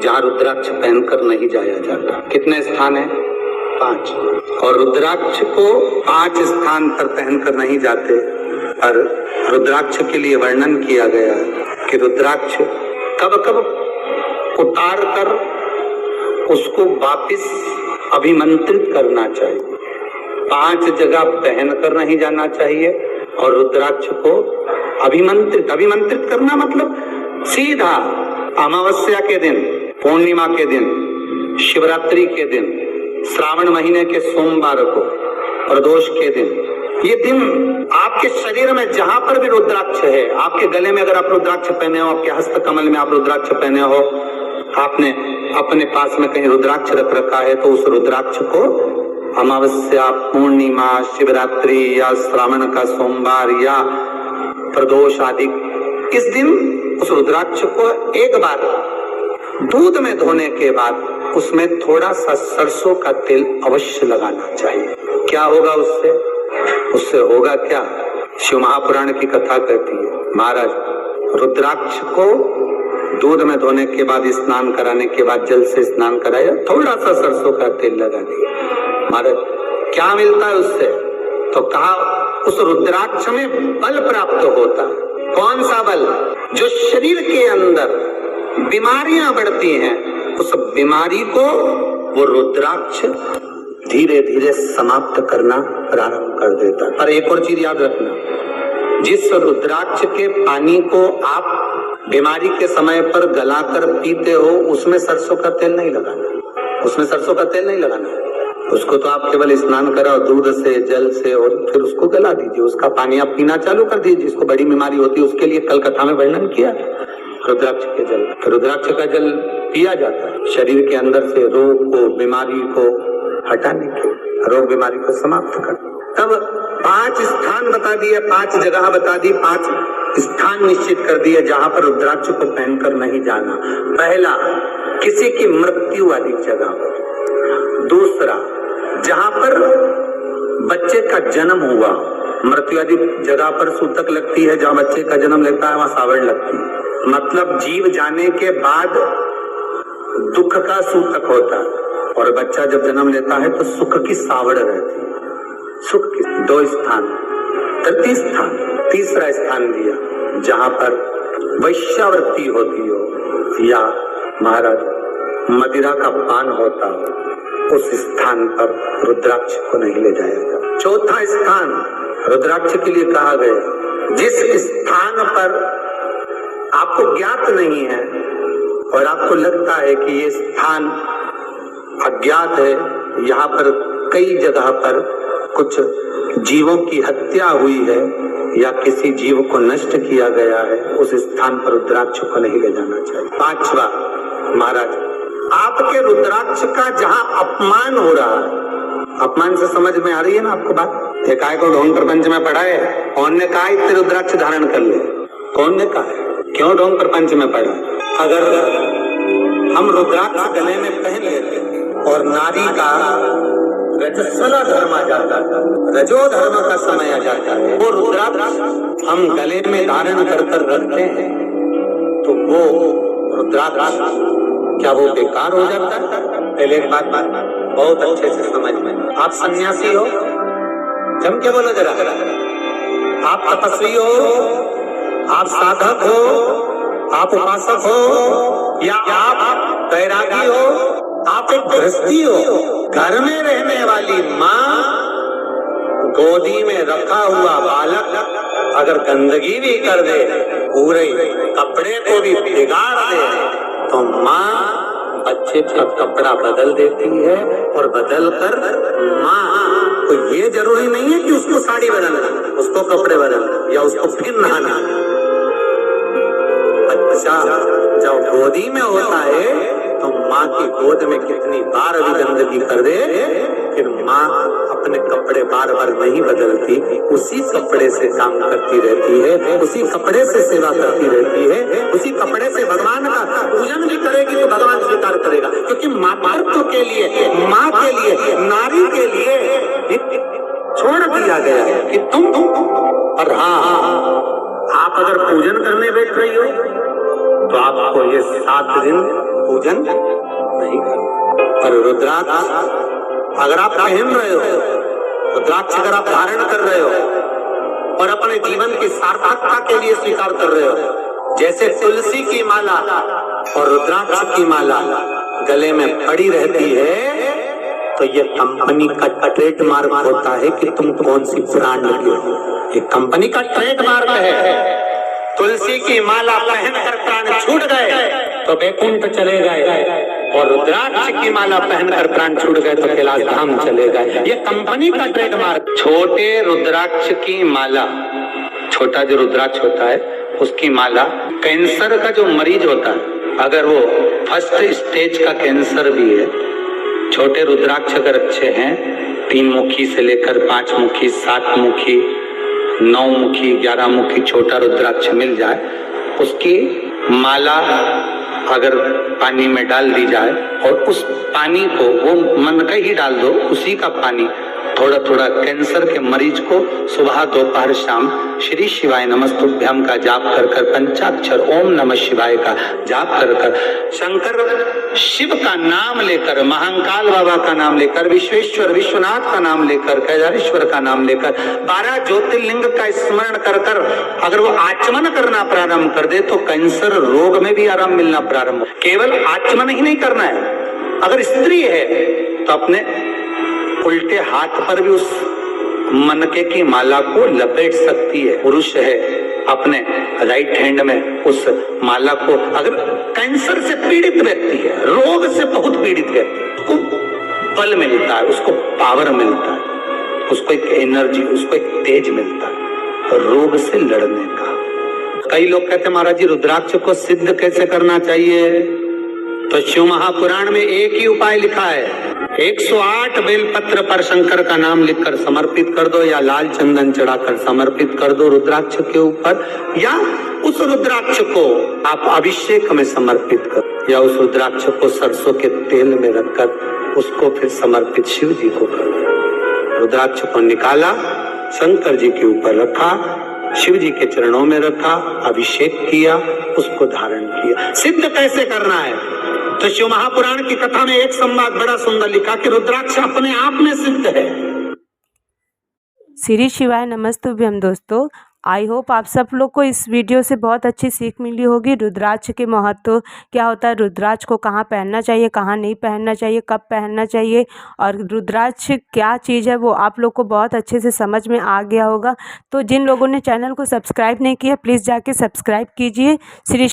जहाँ रुद्राक्ष पहनकर नहीं जाया जाता। कितने स्थान है? 5। और रुद्राक्ष को 5 स्थान पर पहनकर नहीं जाते। और रुद्राक्ष के लिए वर्णन किया गया कि रुद्राक्ष कब कब उतार कर उसको वापिस अभिमंत्रित करना चाहिए। 5 जगह पहनकर नहीं जाना चाहिए और रुद्राक्ष को अभिमंत्रित करना मतलब सीधा अमावस्या के दिन, पूर्णिमा के दिन, शिवरात्रि के दिन, श्रावण महीने के सोमवार को, प्रदोष के दिन, ये दिन आपके शरीर में जहां पर भी रुद्राक्ष है, आपके गले में अगर आप रुद्राक्ष पहने हो, आपके हस्त कमल में आप रुद्राक्ष पहने हो, आपने अपने पास में कहीं रुद्राक्ष रख रखा है, तो उस रुद्राक्ष को अमावस्या, पूर्णिमा, शिवरात्रि या श्रावण का सोमवार या प्रदोष आदि, इस दिन उस रुद्राक्ष को एक बार दूध में धोने के बाद उसमें थोड़ा सा सरसों का तेल अवश्य लगाना चाहिए। क्या होगा उससे? उससे होगा क्या? शिव महापुराण की कथा कहती है, महाराज रुद्राक्ष को दूध में धोने के बाद, स्नान कराने के बाद जल से स्नान कराया, थोड़ा सा सरसों का तेल लगा दिया। महाराज क्या मिलता है उससे? तो कहा उस रुद्राक्ष में बल प्राप्त होता है। कौन सा बल? जो शरीर के अंदर बीमारियां बढ़ती हैं, उस बीमारी को वो रुद्राक्ष धीरे धीरे समाप्त करना प्रारंभ कर देता है। पर एक और चीज याद रखना, जिस रुद्राक्ष के पानी को आप बीमारी के समय पर गलाकर पीते हो, उसमें सरसों का तेल नहीं लगाना, उसमें सरसों का तेल नहीं लगाना। उसको तो आप केवल स्नान कराओ दूध से, जल से, और फिर उसको गला दीजिए, उसका पानी आप पीना चालू कर दीजिए। जिसको बड़ी बीमारी होती है उसके लिए कल कथा में वर्णन किया रुद्राक्ष के जल। रुद्राक्ष का जल पिया जाता है शरीर के अंदर से रोग को, बीमारी को हटाने के, रोग बीमारी को समाप्त कर। तब 5 स्थान बता दिए, 5 जगह बता दी, 5 स्थान निश्चित कर दिए जहां पर रुद्राक्ष को पहनकर नहीं जाना। पहला, किसी की मृत्यु वाली जगह पर। दूसरा, जहां पर बच्चे का जन्म हुआ, मृत्यु आदि जगह पर सूतक लगती है। जहां बच्चे का जन्म लेता है वहां सावड़ लगती है, मतलब जीव जाने के बाद दुख का सूतक होता है, और बच्चा जब जन्म लेता है तो सुख की सावड़ रहती है। सुख की 2 स्थान। तृतीय स्थान, तीसरा स्थान दिया जहां पर वैश्यावृत्ति होती हो या महाराज मदिरा का पान होता हो, उस स्थान पर रुद्राक्ष को नहीं ले जाएगा। चौथा स्थान रुद्राक्ष के लिए कहा गया, जिस स्थान पर आपको ज्ञात नहीं है और आपको लगता है कि ये स्थान अज्ञात है, यहाँ पर कई जगह पर कुछ जीवों की हत्या हुई है या किसी जीव को नष्ट किया गया है, उस स्थान पर रुद्राक्ष को नहीं ले जाना चाहिए। 5वां, महाराज आपके रुद्राक्ष का जहां अपमान हो रहा है, अपमान से समझ में आ रही है ना आपको बात? एक आय को ढोंग प्रपंच में पढ़ा है, कौन ने कहा इतने रुद्राक्ष धारण कर ले? कौन ने कहा? क्यों ढोंग प्रपंच में पढ़ा? अगर हम रुद्राक्ष गले में पहन लेते और नारी का रजस्वला धर्म आ जाता है, रजो धर्म का समय आ जाता है, वो रुद्राक्ष हम गले में धारण कर रखते हैं, तो वो रुद्राक्ष क्या वो बेकार हो जाता है? पहले एक बात बहुत अच्छे से समझ में, आप सन्यासी हो, जम के बोलो जरा, आप तपस्वी हो, आप साधक हो, आप उपासक हो, या आप बैरागी हो, आप एक गृहस्थी हो, घर में रहने वाली माँ, गोदी में रखा हुआ बालक अगर गंदगी भी कर दे, पूरे कपड़े को भी बिगाड़ दे, तो माँ बच्चे का कपड़ा बदल देती है, और बदल कर माँ को ये जरूरी नहीं है कि उसको साड़ी बदलना, उसको कपड़े बदलना या उसको फिर नहाना। बच्चा जब गोदी में होता है तो माँ की गोद में कितनी बार भी गंदगी कर दे, फिर माँ अपने कपड़े बार बार नहीं बदलती, उसी कपड़े से काम करती रहती है, उसी कपड़े से सेवा करती रहती है, उसी कपड़े से भगवान का पूजन भी करेगी तो भगवान स्वीकार करेगा। क्योंकि मातृत्व के लिए, माँ के लिए, नारी के लिए छोड़ दिया गया है कि तुम और हाँ, आप अगर पूजन करने बैठ रही हो तो आपको ये 7 दिन पूजन नहीं करना। पर रुद्राक्ष अगर आप पहन रहे हो, रुद्राक्ष अगर आप धारण कर रहे हो और अपने जीवन की सार्थकता के लिए स्वीकार कर रहे हो, जैसे तुलसी की माला और रुद्राक्ष की माला गले में पड़ी रहती है, तो ये कंपनी का ट्रेडमार्क होता है कि तुम कौन सी ब्रांड के हो। ये कंपनी का ट्रेडमार्क है। तुलसी की माला पहनकर प्राण छूट गए तो वैकुंठ चले गए, और रुद्राक्ष की माला पहनकर प्राण छूट गए तो कैलाश धाम चले गए। ये कंपनी का ट्रेडमार्क। छोटे रुद्राक्ष की माला, छोटा जो रुद्राक्ष होता है उसकी माला, कैंसर का जो मरीज होता है, अगर वो फर्स्ट स्टेज का कैंसर भी है, छोटे रुद्राक्ष अगर अच्छे हैं, 3 मुखी से लेकर 5 मुखी, 7 मुखी, 9 मुखी, 11 मुखी छोटा रुद्राक्ष मिल जाए, उसकी माला अगर पानी में डाल दी जाए और उस पानी को वो मन का ही डाल दो, उसी का पानी थोड़ा थोड़ा कैंसर के मरीज को सुबह दोपहर शाम श्री शिवाय नमस्तुभ्यम का जाप कर कर, पंचाक्षर ओम नमः शिवाय का जाप कर कर, शंकर शिव का नाम लेकर, महाकाल बाबा का नाम लेकर, विश्वेश्वर विश्वनाथ का नाम लेकर, केदारेश्वर का नाम लेकर, 12 ज्योतिर्लिंग का स्मरण कर कर अगर वो आचमन करना प्रारंभ कर दे तो कैंसर रोग में भी आराम मिलना प्रारंभ हो। केवल आचमन ही नहीं करना है, अगर स्त्री है तो अपने उल्टे हाथ पर भी उस मनके की माला को लपेट सकती है। पुरुष है अपने राइट हैंड में उस माला को, अगर कैंसर से पीड़ित व्यक्ति है, रोग से बहुत पीड़ित व्यक्ति, उसको बल मिलता है, उसको पावर मिलता है, उसको एक एनर्जी, उसको एक तेज मिलता है रोग से लड़ने का। कई लोग कहते हैं महाराज जी रुद्राक्ष को सिद्ध कैसे करना चाहिए? तो शिव महापुराण में एक ही उपाय लिखा है, 108 बेलपत्र पर शंकर का नाम लिखकर समर्पित कर दो, या लाल चंदन चढ़ाकर समर्पित कर दो रुद्राक्ष के ऊपर, या उस रुद्राक्ष को आप अभिषेक में समर्पित कर, या उस रुद्राक्ष को सरसों के तेल में रखकर उसको फिर समर्पित शिव जी को कर। रुद्राक्ष को निकाला, शंकर जी के ऊपर रखा, शिव जी के चरणों में रखा, अभिषेक किया, उसको धारण किया। सिद्ध कैसे करना है? तो शिव महापुराण की कथा में एक संवाद बड़ा सुंदर लिखा कि रुद्राक्ष अपने आप में सिद्ध है। श्री शिवाय नमस्तुभ्यम। दोस्तों, आई होप आप सब लोग को इस वीडियो से बहुत अच्छी सीख मिली होगी। रुद्राक्ष के महत्व क्या होता है, रुद्राक्ष को कहाँ पहनना चाहिए, कहाँ नहीं पहनना चाहिए, कब पहनना चाहिए, और रुद्राक्ष क्या चीज़ है वो आप लोग को बहुत अच्छे से समझ में आ गया होगा। तो जिन लोगों ने चैनल को सब्सक्राइब नहीं किया प्लीज़ जाके सब्सक्राइब कीजिए। श्री